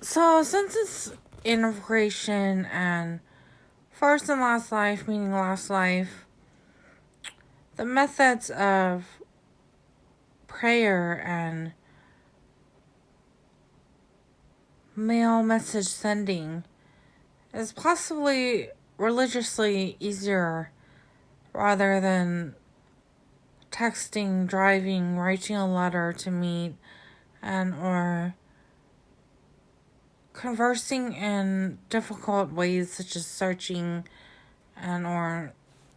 So, since it's integration and first and last life, meaning last life, the methods of prayer and mail message sending is possibly religiously easier rather than texting, driving, writing a letter to meet, and or conversing in difficult ways such as searching and or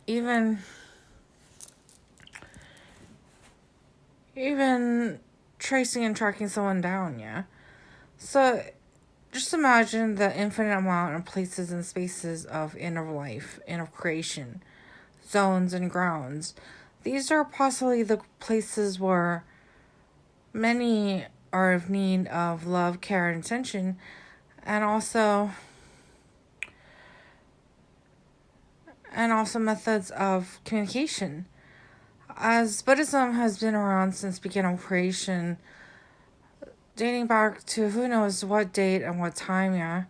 even even tracing and tracking someone down, yeah. So just imagine the infinite amount of places and spaces of inner life, inner creation, zones and grounds. These are possibly the places where many are of need of love, care, and attention, and also methods of communication. As Buddhism has been around since beginning of creation, dating back to who knows what date and what time, yeah,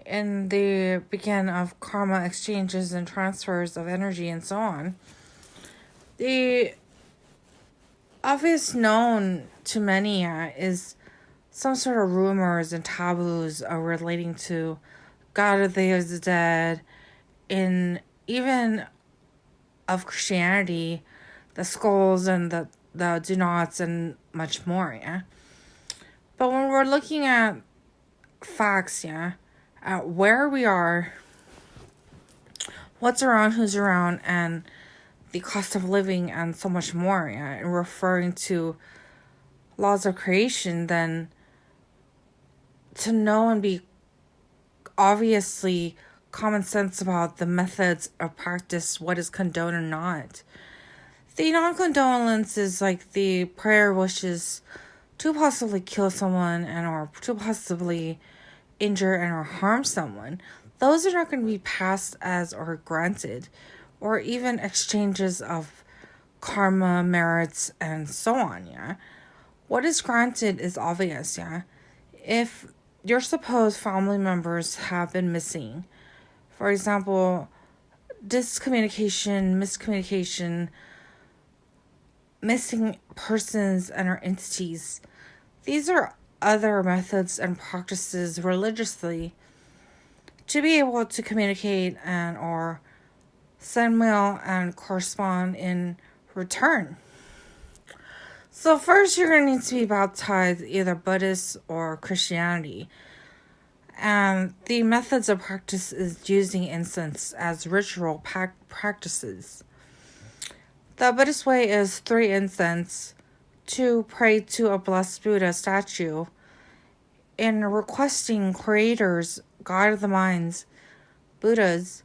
in the beginning of karma exchanges and transfers of energy and so on. The obvious known to many is some sort of rumors and taboos relating to God of the dead, in even of Christianity, the skulls and the do nots and much more, yeah. But when we're looking at facts, yeah, at where we are, what's around, who's around, and the cost of living and so much more, yeah, and referring to laws of creation, then to know and be obviously common sense about the methods of practice, what is condoned or not. The non-condolence is like the prayer wishes to possibly kill someone and or to possibly injure and or harm someone. Those are not going to be passed as or granted, or even exchanges of karma, merits, and so on, yeah. What is granted is obvious, yeah. If your supposed family members have been missing, for example, discommunication, miscommunication, missing persons and or entities, these are other methods and practices religiously to be able to communicate and or send mail and correspond in return. So first you're going to need to be baptized either Buddhist or Christianity. And the methods of practice is using incense as ritual practices. The Buddhist way is 3 incense, to pray to a blessed Buddha statue, in requesting creators, God of the minds, Buddhas,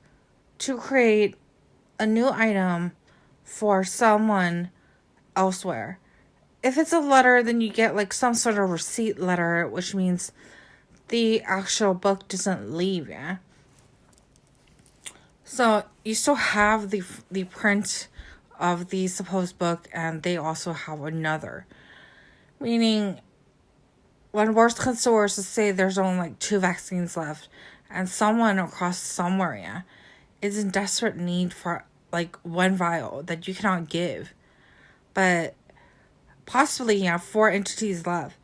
to create a new item for someone elsewhere. If it's a letter, then you get like some sort of receipt letter, which means the actual book doesn't leave, yeah? So you still have the print of the supposed book, and they also have another. Meaning, when worst comes to worst, let's say there's only like 2 vaccines left, and someone across somewhere, yeah, is in desperate need for like 1 vial that you cannot give. But possibly, yeah, 4 entities left.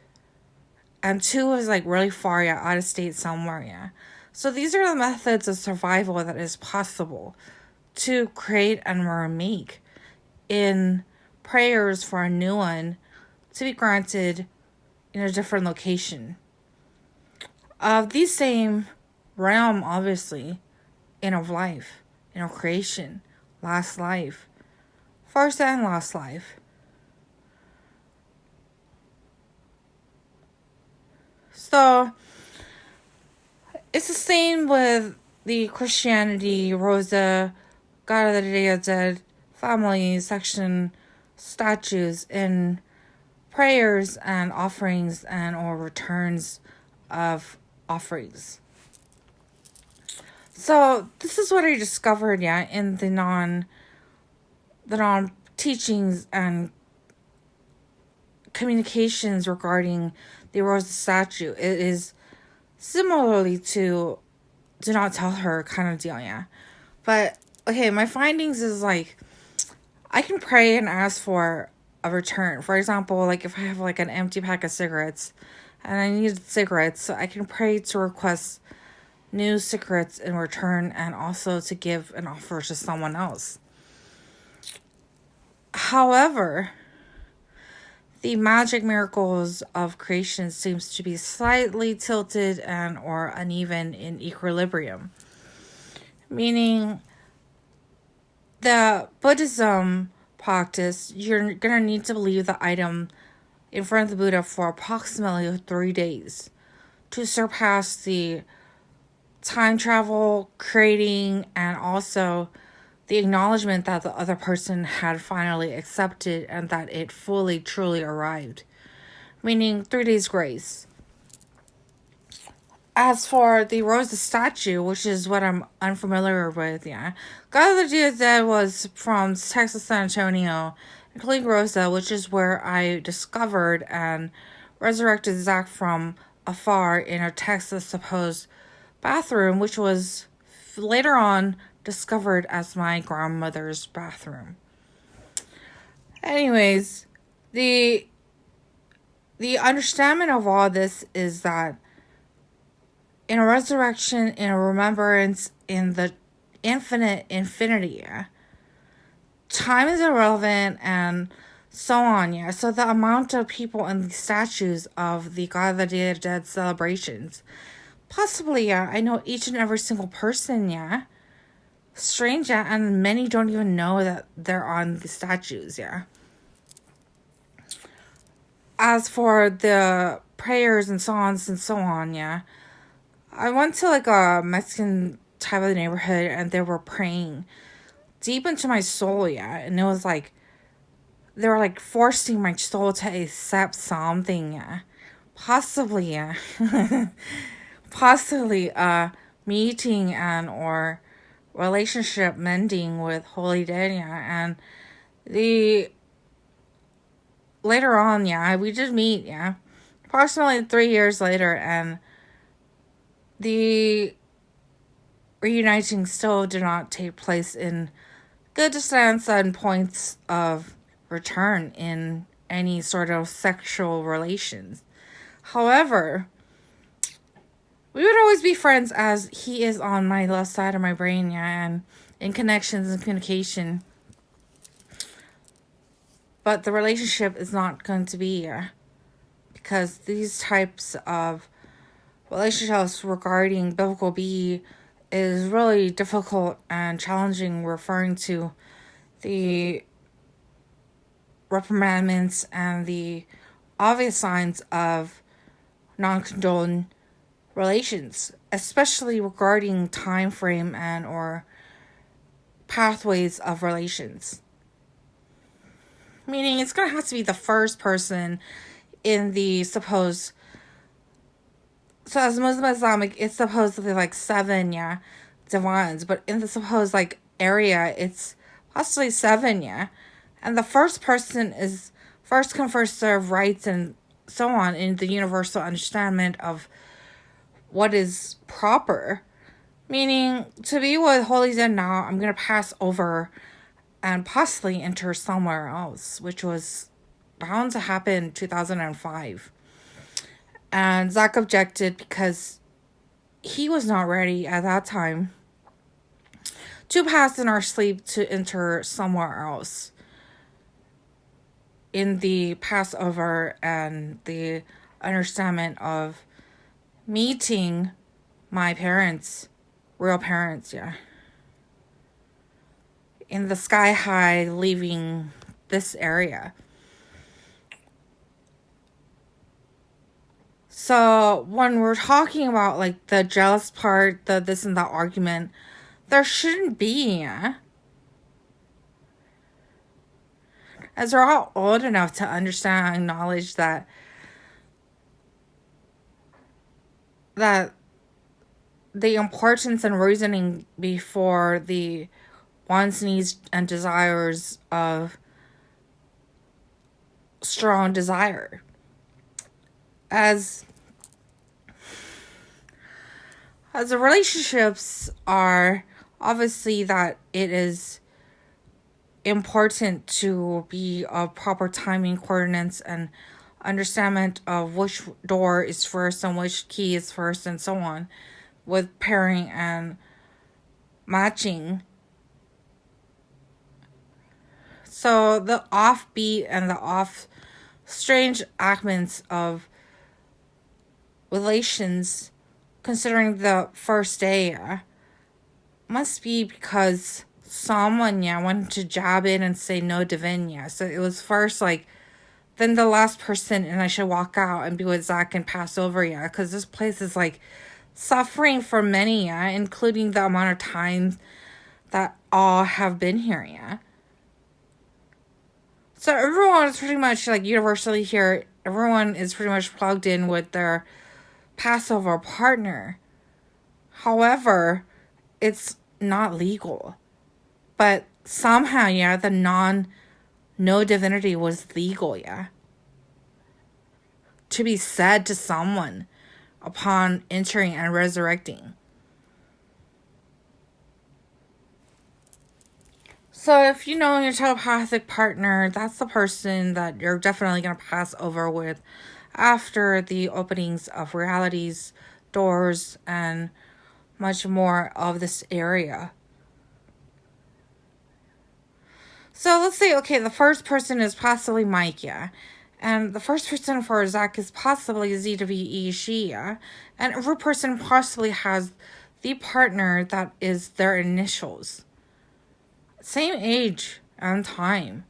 And 2 is like really far, yeah, out of state somewhere, yeah. So these are the methods of survival that is possible to create and remake in prayers for a new one to be granted in a different location. Of the same realm, obviously, inner life, inner creation, last life, first and last life. So, it's the same with the Christianity, Rosa, God of the Dead, family section, statues, in prayers and offerings and or returns of offerings. So this is what I discovered, yeah, in the non teachings and communications regarding the Rosa statue. It is similarly to do not tell her kind of deal, yeah. But okay, my findings is like I can pray and ask for a return. For example, like if I have like an empty pack of cigarettes and I need cigarettes, so I can pray to request new cigarettes in return and also to give an offer to someone else. However, the magic miracles of creation seems to be slightly tilted and or uneven in equilibrium. Meaning the Buddhism practice, you're gonna need to leave the item in front of the Buddha for approximately 3 days to surpass the time travel, creating, and also the acknowledgement that the other person had finally accepted and that it fully, truly arrived. Meaning 3 days grace. As for the Rosa statue, which is what I'm unfamiliar with, yeah. God of the Dead was from Texas, San Antonio, including Rosa, which is where I discovered and resurrected Zach from afar in a Texas supposed bathroom, which was later on discovered as my grandmother's bathroom. Anyways, the understanding of all this is that in a resurrection, in a remembrance, in the infinite infinity, yeah, time is irrelevant and so on, yeah. So the amount of people in the statues of the God of the Dead celebrations, possibly, yeah, I know each and every single person, yeah. Strange, yeah, and many don't even know that they're on the statues, yeah. As for the prayers and songs and so on, yeah, I went to like a Mexican type of neighborhood and they were praying deep into my soul, yeah, and it was like they were like forcing my soul to accept something, yeah. Possibly, yeah. Possibly meeting and or relationship mending with Holy Dead, yeah, and the later on, yeah, we did meet, yeah, approximately 3 years later, and the reuniting still did not take place in good distance and points of return in any sort of sexual relations. However, we would always be friends as he is on my left side of my brain, yeah, and in connections and communication. But the relationship is not going to be here because these types of relationships regarding biblical B is really difficult and challenging, referring to the reprimandments and the obvious signs of non-condoned relations, especially regarding time frame and or pathways of relations. Meaning it's going to have to be the first person in the supposed... So as Muslim Islamic, it's supposedly like 7, yeah, divines. But in the supposed like area, it's possibly 7, yeah. And the first person is first come, first serve rights and so on in the universal understanding of what is proper. Meaning, to be with Holy Dead now, I'm going to pass over and possibly enter somewhere else, which was bound to happen in 2005. And Zach objected because he was not ready at that time to pass in our sleep to enter somewhere else in the Passover and the understanding of meeting my parents, real parents, yeah, in the sky high, leaving this area. So when we're talking about like the jealous part, the this and that argument, there shouldn't be, yeah? As we're all old enough to understand and acknowledge that the importance and reasoning before the wants, needs, and desires of strong desire. As As the relationships are obviously that it is important to be of proper timing, coordinates, and understanding of which door is first and which key is first, and so on, with pairing and matching. So the offbeat and the off strange acments of relations, considering the first day, must be because someone wanted to jab in and say no divin. So it was first like, then the last person, and I should walk out and be with Zach and pass over, because this place is like suffering for many, including the amount of time that all have been here. So everyone is pretty much like universally here. Everyone is pretty much plugged in with their Passover partner. However, it's not legal. But somehow, the no divinity was legal, to be said to someone upon entering and resurrecting. So if you know your telepathic partner, that's the person that you're definitely going to pass over with after the openings of realities, doors, and much more of this area. So let's say, okay, the first person is possibly Mike, and the first person for Zach is possibly Z to be she, and every person possibly has the partner that is their initials. Same age and time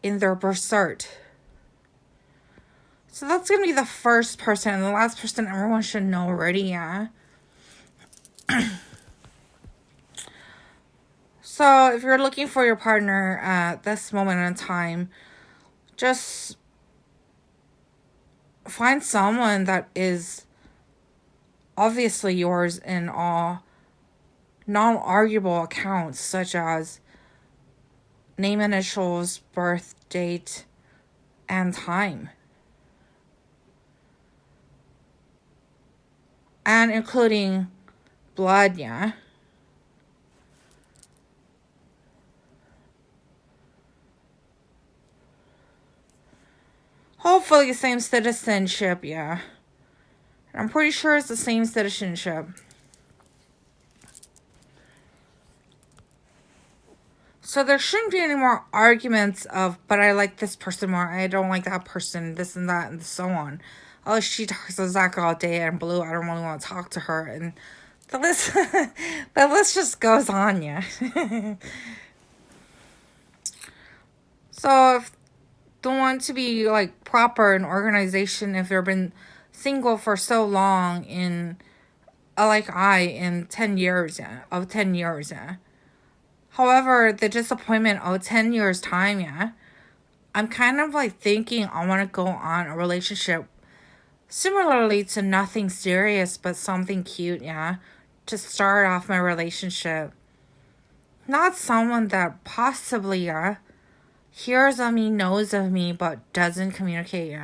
in their birth cert. So that's going to be the first person, and the last person everyone should know already, So if you're looking for your partner at this moment in time, just find someone that is obviously yours in all non-arguable accounts, such as name, initials, birth date, and time. And including blood, Hopefully same citizenship, I'm pretty sure it's the same citizenship. So there shouldn't be any more arguments of, but I like this person more, I don't like that person, this and that, and so on. Oh, she talks to Zach all day, and Blue, I don't really want to talk to her, and the list, the list just goes on, So if they want to be like proper in organization, if they've been single for so long in 10 years, of 10 years, However, the disappointment of 10 years time, I'm kind of like thinking I want to go on a relationship similarly to nothing serious, but something cute, to start off my relationship. Not someone that possibly, hears of me, knows of me, but doesn't communicate,